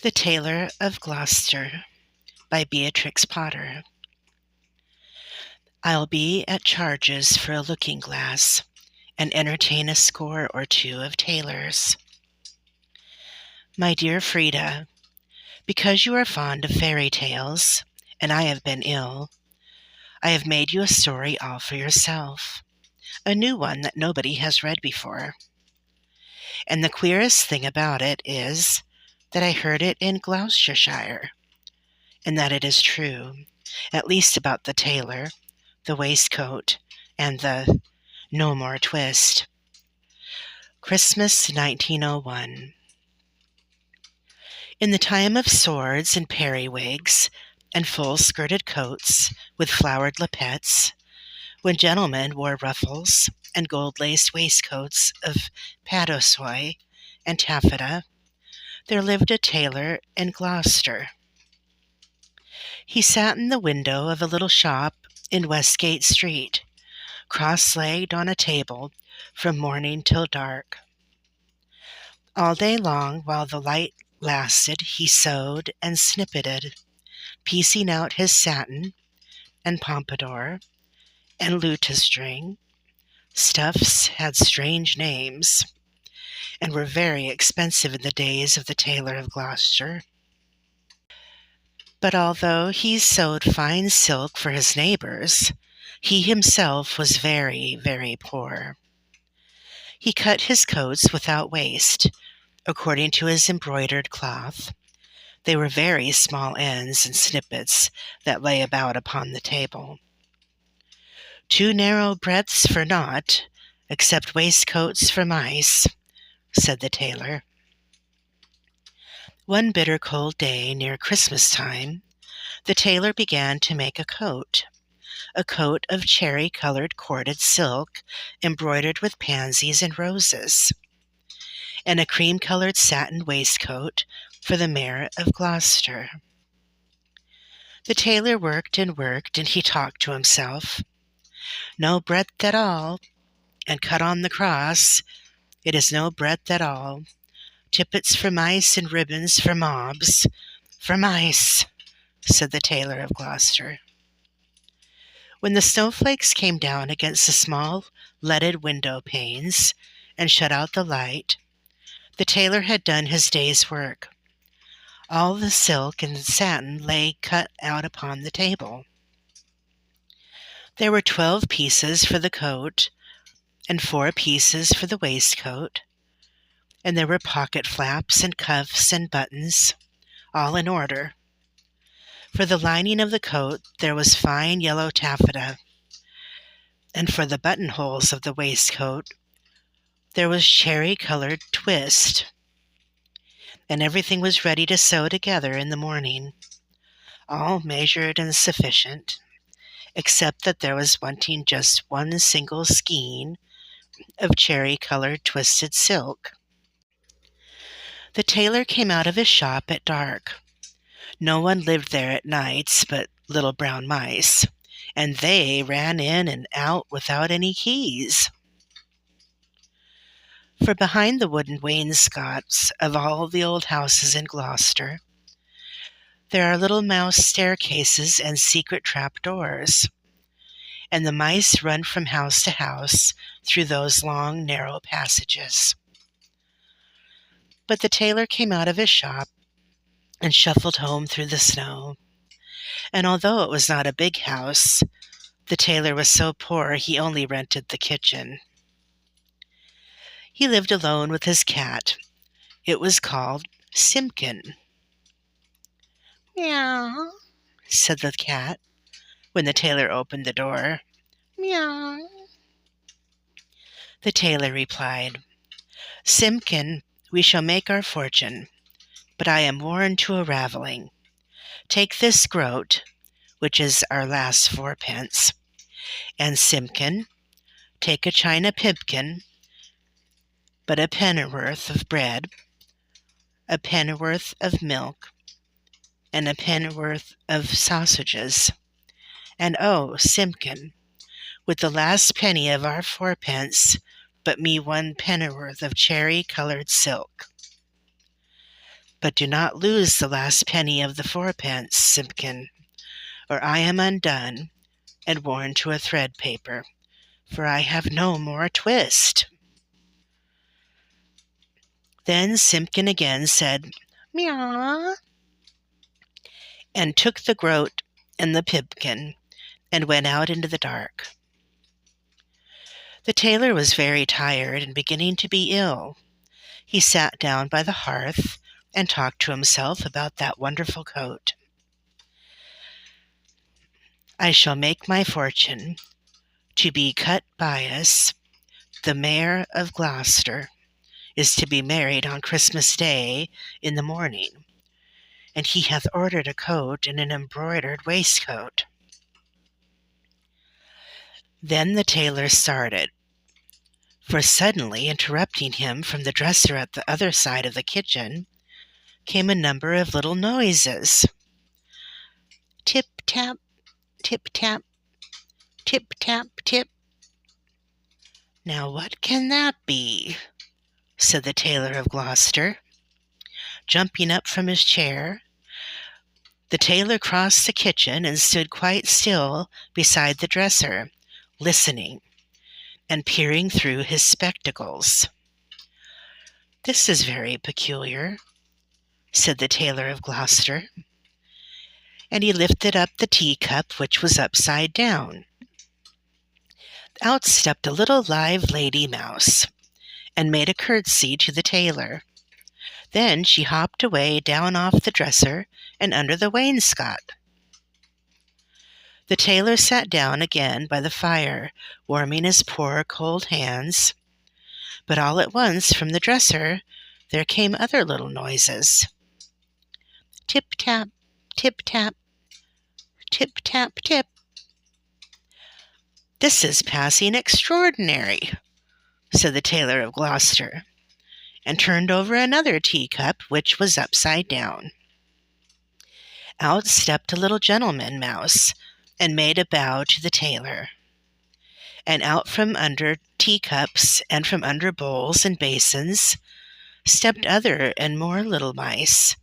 The Tailor of Gloucester by Beatrix Potter. I'll be at charges for a looking-glass, and entertain a score or two of tailors. My dear Frida, because you are fond of fairy tales, and I have been ill, I have made you a story all for yourself, a new one that nobody has read before. And the queerest thing about it is that I heard it in Gloucestershire, and that it is true, at least about the tailor, the waistcoat, and the no more twist. Christmas 1901. In the time of swords and periwigs and full-skirted coats with flowered lappets, when gentlemen wore ruffles and gold-laced waistcoats of paduasoy and taffeta, there lived a tailor in Gloucester. He sat in the window of a little shop in Westgate Street, cross-legged on a table from morning till dark. All day long, while the light lasted, he sewed and snippeted, piecing out his satin and pompadour and lutestring. Stuffs had strange names and were very expensive in the days of the Tailor of Gloucester. But although he sewed fine silk for his neighbors, he himself was very, very poor. He cut his coats without waist, according to his embroidered cloth. They were very small ends and snippets that lay about upon the table. "Two narrow breadths for naught, except waistcoats for mice," said the tailor. One bitter cold day near Christmas time, the tailor began to make a coat of cherry-colored corded silk embroidered with pansies and roses, and a cream-colored satin waistcoat for the Mayor of Gloucester. The tailor worked, and he talked to himself. "No breadth at all, and cut on the cross. It is no breadth at all. Tippets for mice and ribbons for mobs. For mice," said the Tailor of Gloucester. When the snowflakes came down against the small leaded window panes and shut out the light, the tailor had done his day's work. All the silk and satin lay cut out upon the table. There were 12 pieces for the coat, and 4 pieces for the waistcoat, and there were pocket flaps and cuffs and buttons, all in order. For the lining of the coat there was fine yellow taffeta, and for the buttonholes of the waistcoat there was cherry-colored twist, and everything was ready to sew together in the morning, all measured and sufficient, except that there was wanting just one single skein of cherry-colored twisted silk. The tailor came out of his shop at dark. No one lived there at nights but little brown mice, and they ran in and out without any keys. For behind the wooden wainscots of all the old houses in Gloucester, there are little mouse staircases and secret trap-doors, and the mice run from house to house through those long, narrow passages. But the tailor came out of his shop and shuffled home through the snow, and although it was not a big house, the tailor was so poor he only rented the kitchen. He lived alone with his cat. It was called Simpkin. "Meow," said the cat, when the tailor opened the door. "Meow." The tailor replied, "Simpkin, we shall make our fortune, but I am worn to a ravelling. Take this groat, which is our last 4 pence, and Simpkin, take a china pipkin, but a pennyworth of bread, a pennyworth of milk, and a pennyworth of sausages. And oh, Simpkin, with the last penny of our 4 pence, but me 1 pennyworth of cherry-colored silk." But do not lose the last penny of the fourpence, Simpkin, or I am undone and worn to a thread paper, for I have no more twist." Then Simpkin again said, "Meow," and took the groat and the pipkin, and went out into the dark. The tailor was very tired and beginning to be ill. He sat down by the hearth and talked to himself about that wonderful coat. "I shall make my fortune to be cut bias. The Mayor of Gloucester is to be married on Christmas Day in the morning, and he hath ordered a coat and an embroidered waistcoat." Then the tailor started, for suddenly interrupting him from the dresser at the other side of the kitchen came a number of little noises. Tip-tap, tip-tap, tip-tap-tip. "Now what can that be?" said the Tailor of Gloucester. Jumping up from his chair, the tailor crossed the kitchen and stood quite still beside the dresser, listening and peering through his spectacles. "This is very peculiar," said the Tailor of Gloucester, and he lifted up the teacup, which was upside down. Out stepped a little live lady mouse, and made a curtsy to the tailor. Then she hopped away down off the dresser and under the wainscot. The tailor sat down again by the fire, warming his poor cold hands. But all at once from the dresser there came other little noises. Tip-tap, tip-tap, tip-tap-tip. "This is passing extraordinary," said the Tailor of Gloucester, and turned over another teacup, which was upside down. Out stepped a little gentleman mouse, and made a bow to the tailor. And out from under teacups and from under bowls and basins stepped other and more little mice,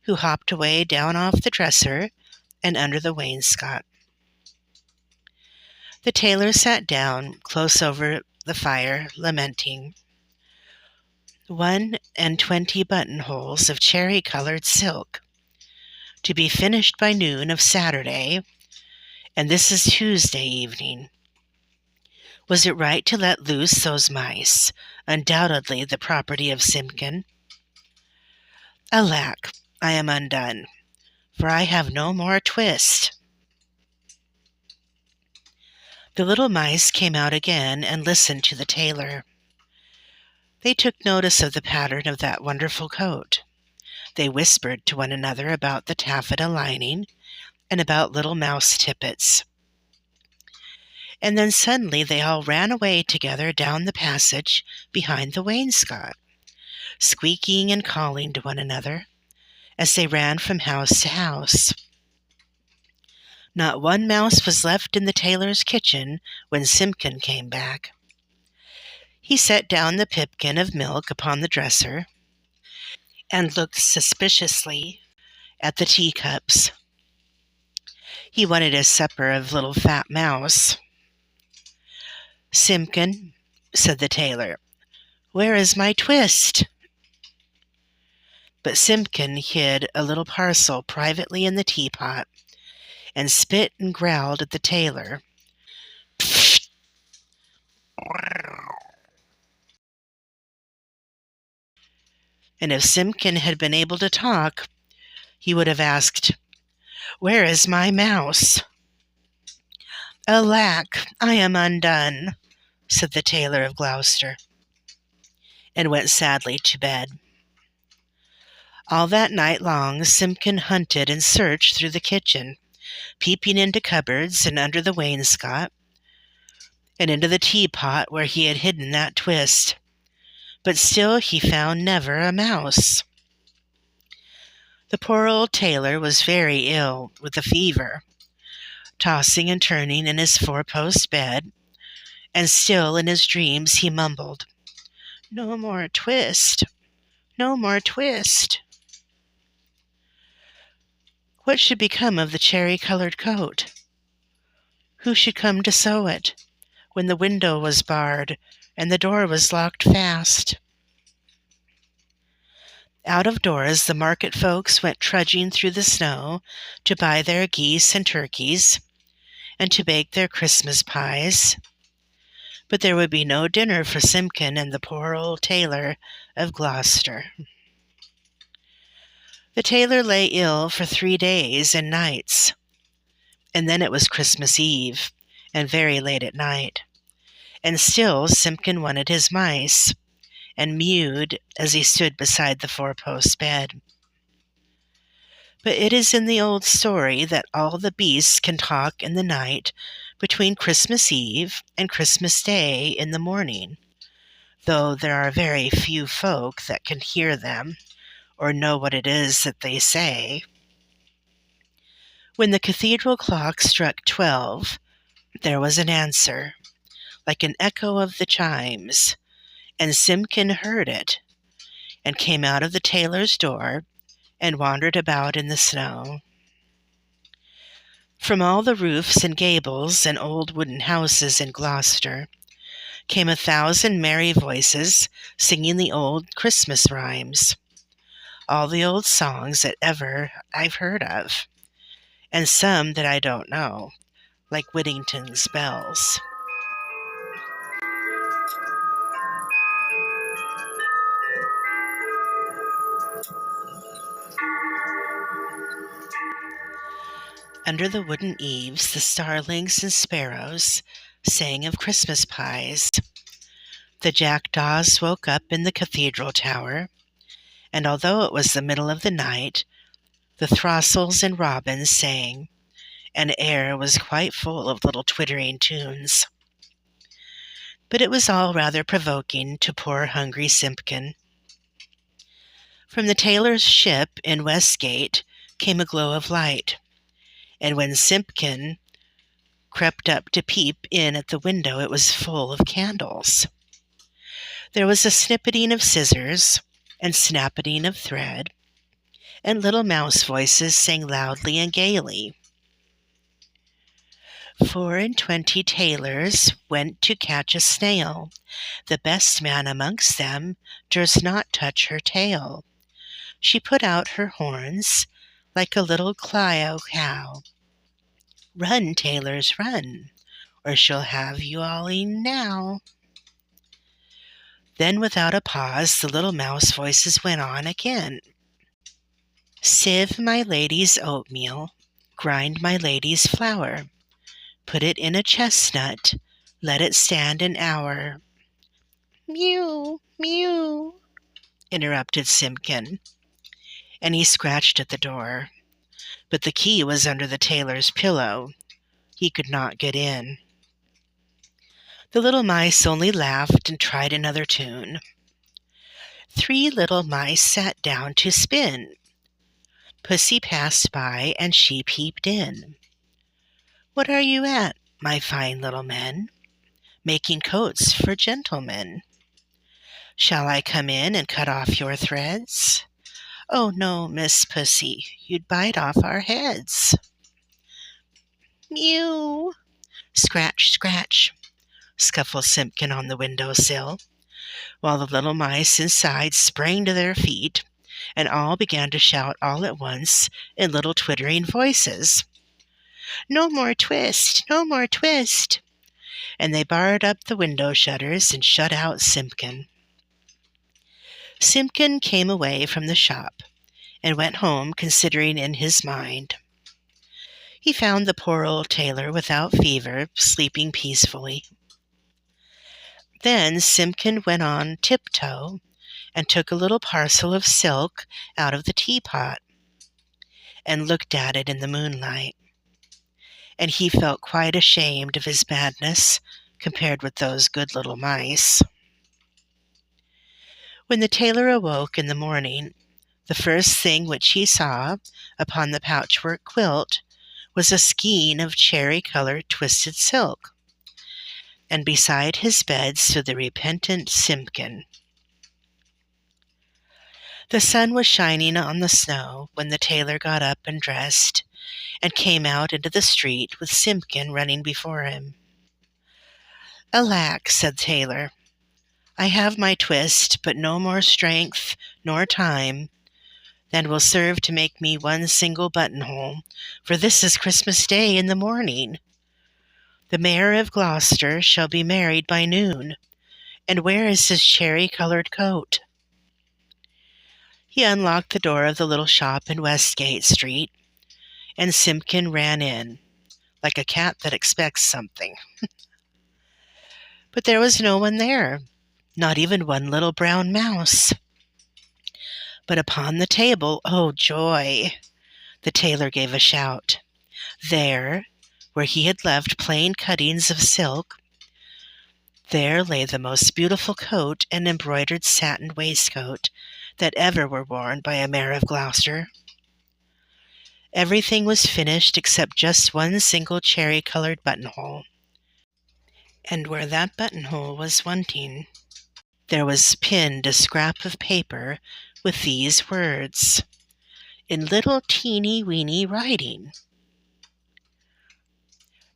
who hopped away down off the dresser and under the wainscot. The tailor sat down close over the fire, lamenting. 21 buttonholes of cherry-colored silk, to be finished by noon of Saturday, and this is Tuesday evening. Was it right to let loose those mice, undoubtedly the property of Simpkin? Alack, I am undone, for I have no more twist." The little mice came out again and listened to the tailor. They took notice of the pattern of that wonderful coat. They whispered to one another about the taffeta lining and about little mouse tippets. And then suddenly they all ran away together down the passage behind the wainscot, squeaking and calling to one another as they ran from house to house. Not one mouse was left in the tailor's kitchen when Simpkin came back. He set down the pipkin of milk upon the dresser and looked suspiciously at the teacups. He wanted his supper of little fat mouse. "Simpkin," said the tailor, "where is my twist?" But Simpkin hid a little parcel privately in the teapot, and spit and growled at the tailor. And if Simpkin had been able to talk, he would have asked, "Where is my mouse?" "Alack, I am undone," said the Tailor of Gloucester, and went sadly to bed. All that night long Simpkin hunted and searched through the kitchen, peeping into cupboards and under the wainscot, and into the teapot where he had hidden that twist. But still he found never a mouse. The poor old tailor was very ill with a fever, tossing and turning in his four-post bed, and still in his dreams he mumbled, "No more twist, no more twist." What should become of the cherry-colored coat? Who should come to sew it when the window was barred and the door was locked fast? Out of doors the market folks went trudging through the snow to buy their geese and turkeys and to bake their Christmas pies. But there would be no dinner for Simpkin and the poor old tailor of Gloucester. The tailor lay ill for 3 days and nights, and then it was Christmas Eve, and very late at night, and still Simpkin wanted his mice, and mewed as he stood beside the 4-post bed. But it is in the old story that all the beasts can talk in the night between Christmas Eve and Christmas Day in the morning, though there are very few folk that can hear them or know what it is that they say. When the cathedral clock struck 12, there was an answer, like an echo of the chimes, and Simpkin heard it, and came out of the tailor's door and wandered about in the snow. From all the roofs and gables and old wooden houses in Gloucester came 1,000 merry voices singing the old Christmas rhymes, all the old songs that ever I've heard of, and some that I don't know, like Whittington's bells. Under the wooden eaves, the starlings and sparrows sang of Christmas pies. The jackdaws woke up in the cathedral tower, and although it was the middle of the night, the throstles and robins sang, and the air was quite full of little twittering tunes. But it was all rather provoking to poor hungry Simpkin. From the tailor's ship in Westgate came a glow of light, and when Simpkin crept up to peep in at the window, it was full of candles. There was a snippeting of scissors and snappeting of thread, and little mouse voices sang loudly and gaily. 24 tailors went to catch a snail. The best man amongst them durst not touch her tail. She put out her horns like a little Clio cow. Run, tailors, run, or she'll have you all e'en now. Then without a pause the little mouse voices went on again. Sieve my lady's oatmeal, grind my lady's flour, put it in a chestnut, let it stand an hour. Mew, mew, interrupted Simpkin, and he scratched at the door. But the key was under the tailor's pillow. He could not get in. The little mice only laughed and tried another tune. 3 little mice sat down to spin. Pussy passed by and she peeped in. What are you at, my fine little men? Making coats for gentlemen. Shall I come in and cut off your threads? Oh no, Miss Pussy, you'd bite off our heads. Mew, scratch, scratch, scuffled Simpkin on the window-sill, while the little mice inside sprang to their feet, and all began to shout all at once in little twittering voices. No more twist, no more twist, and they barred up the window shutters and shut out Simpkin. Simpkin came away from the shop and went home considering in his mind. He found the poor old tailor without fever, sleeping peacefully. Then Simpkin went on tiptoe and took a little parcel of silk out of the teapot and looked at it in the moonlight. And he felt quite ashamed of his badness compared with those good little mice. When the tailor awoke in the morning, the first thing which he saw upon the patchwork quilt was a skein of cherry-colored twisted silk, and beside his bed stood the repentant Simpkin. The sun was shining on the snow when the tailor got up and dressed and came out into the street with Simpkin running before him. "Alack," said Tailor, "I have my twist, but no more strength nor time than will serve to make me one single buttonhole, for this is Christmas Day in the morning. The Mayor of Gloucester shall be married by noon, and where is his cherry-coloured coat?" He unlocked the door of the little shop in Westgate Street, and Simpkin ran in, like a cat that expects something. But there was no one there, not even one little brown mouse. But upon the table, oh joy! The tailor gave a shout. There, where he had left plain cuttings of silk, there lay the most beautiful coat and embroidered satin waistcoat that ever were worn by a mayor of Gloucester. Everything was finished except just one single cherry-coloured buttonhole. And where that buttonhole was wanting, there was pinned a scrap of paper with these words, in little teeny-weeny writing: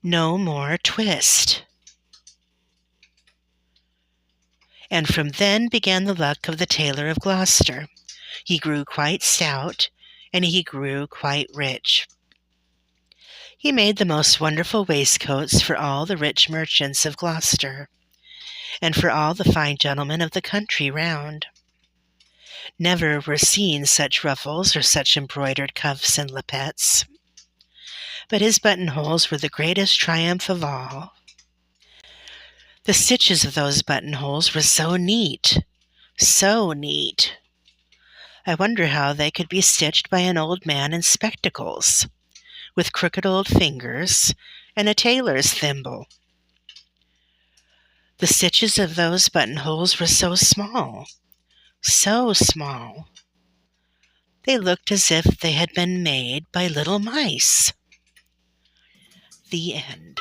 "No more twist." And from then began the luck of the Tailor of Gloucester. He grew quite stout, and he grew quite rich. He made the most wonderful waistcoats for all the rich merchants of Gloucester, and for all the fine gentlemen of the country round. Never were seen such ruffles or such embroidered cuffs and lappets. But his buttonholes were the greatest triumph of all. The stitches of those buttonholes were so neat, so neat. I wonder how they could be stitched by an old man in spectacles, with crooked old fingers and a tailor's thimble. The stitches of those buttonholes were so small, so small. They looked as if they had been made by little mice. The end.